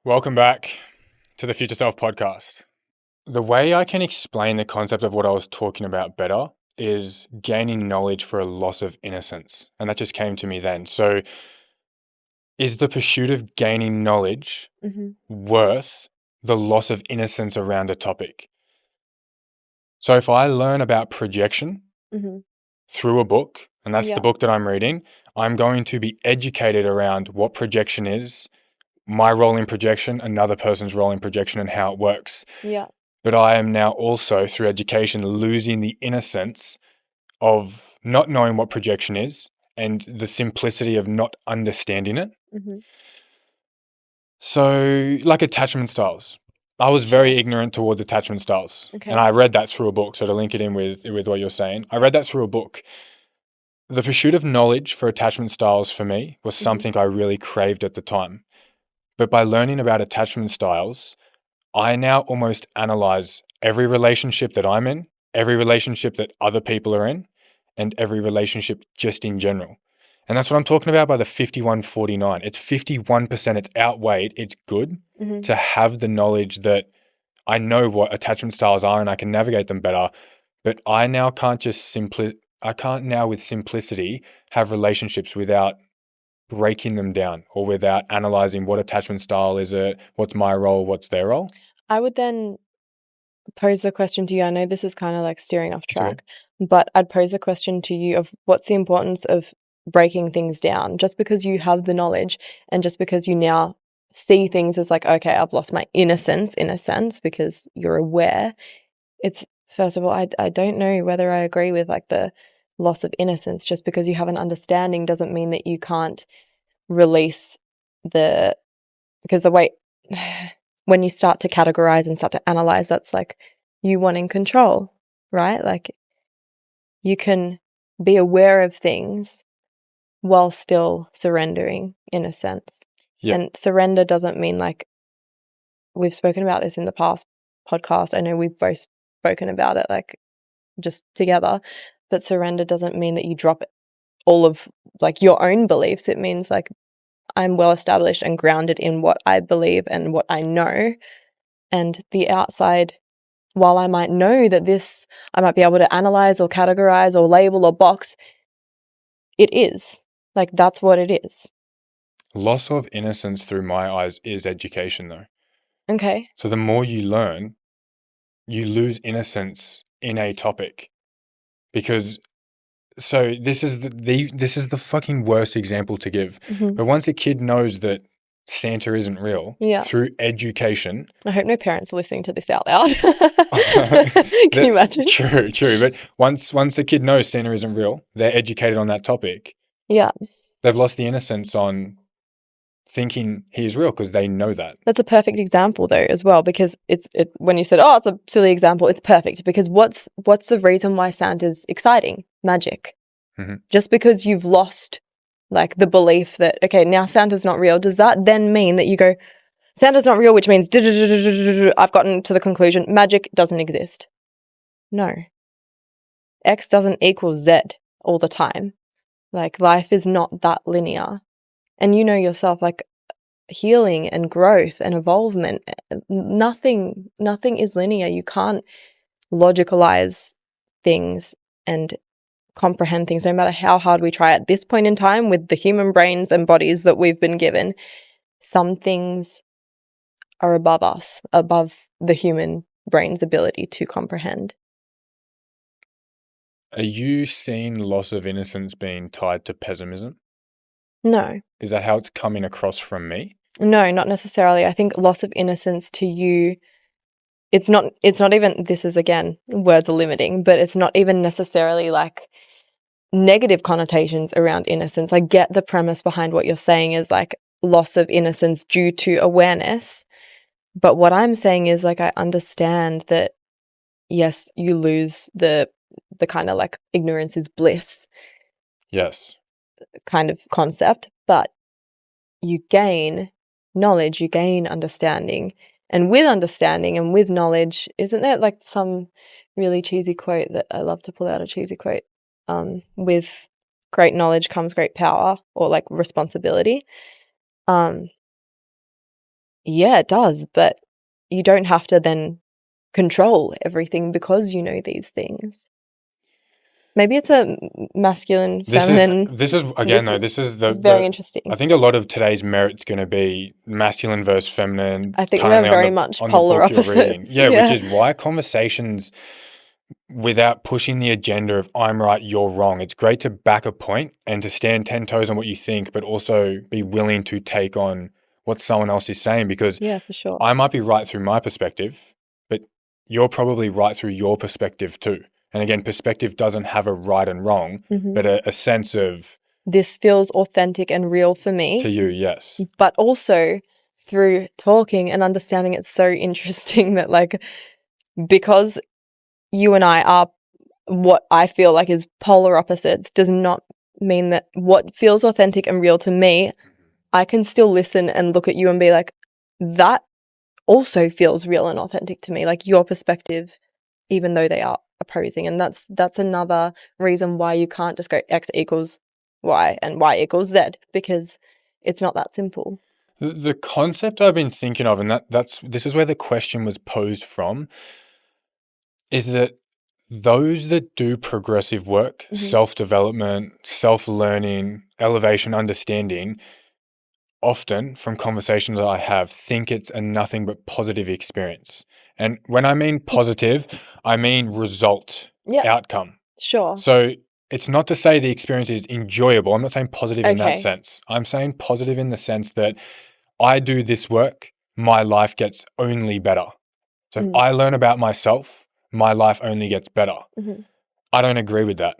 Welcome back to the Future Self podcast. The way I can explain the concept of what I was talking about better is gaining knowledge for a loss of innocence. And that just came to me then. So, is the pursuit of gaining knowledge worth the loss of innocence around a topic? So, if I learn about projection through a book, and that's the book that I'm reading, I'm going to be educated around what projection is, my role in projection, another person's role in projection, and how it works. Yeah. But I am now also, through education, losing the innocence of not knowing what projection is and the simplicity of not understanding it. So, like attachment styles. I was very ignorant towards attachment styles. Okay. And I read that through a book. So to link it in with what you're saying, I read that through a book. The pursuit of knowledge for attachment styles for me was something I really craved at the time. But by learning about attachment styles, I now almost analyze every relationship that I'm in, every relationship that other people are in, and every relationship just in general. And that's what I'm talking about by the 51-49. It's 51%, it's outweighed, it's good to have the knowledge that I know what attachment styles are and I can navigate them better. But I now can't with simplicity have relationships without breaking them down or without analyzing what attachment style is it, what's my role, what's their role. I would then pose the question to you. I know this is kind of like steering off track, but I'd pose the question to you of what's the importance of breaking things down. Just because you have the knowledge and just because you now see things as like, okay, I've lost my innocence in a sense because you're aware. It's, first of all, I don't know whether I agree with like the loss of innocence. Just because you have an understanding doesn't mean that you can't release because the way when you start to categorize and start to analyze, that's like you wanting control, right? Like you can be aware of things while still surrendering in a sense. Yeah. And surrender doesn't mean like, we've spoken about this in the past podcast. I know we've both spoken about it like just together, but surrender doesn't mean that you drop all of like your own beliefs. It means like I'm well established and grounded in what I believe and what I know. And the outside, while I might know that this, I might be able to analyze or categorize or label or box, it is. Like that's what it is. Loss of innocence through my eyes is education though. Okay. So the more you learn, you lose innocence in a topic. Because so this is the fucking worst example to give. But once a kid knows that Santa isn't real through education. I hope no parents are listening to this out loud. Can you imagine? True. But once a kid knows Santa isn't real, they're educated on that topic. Yeah. They've lost the innocence on thinking he is real because they know that. That's a perfect example though as well, because it's when you said, oh, it's a silly example, it's perfect because what's the reason why Santa's exciting? Magic. Just because you've lost like the belief that, okay, now Santa's not real, does that then mean that you go, Santa's not real, which means I've gotten to the conclusion magic doesn't exist? No. X doesn't equal Z all the time. Like life is not that linear. And you know yourself, like healing and growth and evolvement, nothing is linear. You can't logicalize things and comprehend things no matter how hard we try at this point in time with the human brains and bodies that we've been given. Some things are above us, above the human brain's ability to comprehend. Are you seeing loss of innocence being tied to pessimism? No. Is that how it's coming across from me? No, not necessarily. I think loss of innocence to you, it's not even, this is again, words are limiting, but it's not even necessarily like negative connotations around innocence. I get the premise behind what you're saying is like loss of innocence due to awareness. But what I'm saying is like I understand that, yes, you lose the kind of like ignorance is bliss. Yes. Kind of concept, but you gain knowledge, you gain understanding. And with understanding and with knowledge, isn't there like some really cheesy quote that I love to pull out, a cheesy quote? With great knowledge comes great power, or like responsibility. Yeah, it does, but you don't have to then control everything because you know these things. Maybe it's a masculine, feminine. This is again though. This is very interesting. I think a lot of today's merit's going to be masculine versus feminine. I think currently we're very much on polar the book you're reading. opposites. Yeah, which is why conversations without pushing the agenda of I'm right, you're wrong. It's great to back a point and to stand 10 toes on what you think, but also be willing to take on what someone else is saying, because yeah, for sure. I might be right through my perspective, but you're probably right through your perspective too. And again, perspective doesn't have a right and wrong, but a sense of this feels authentic and real for me. To you, yes. But also through talking and understanding, it's so interesting that like, because you and I are what I feel like is polar opposites does not mean that what feels authentic and real to me, I can still listen and look at you and be like, that also feels real and authentic to me, like your perspective, even though they are opposing. And that's another reason why you can't just go X equals Y and Y equals Z, because it's not that simple. The concept I've been thinking of, and this is where the question was posed from, is that those that do progressive work, self-development, self-learning, elevation, understanding, often from conversations I have, think it's a nothing but positive experience. And when I mean positive, I mean result, outcome. Sure. So it's not to say the experience is enjoyable. I'm not saying positive in that sense. I'm saying positive in the sense that I do this work, my life gets only better. So if I learn about myself, my life only gets better. I don't agree with that.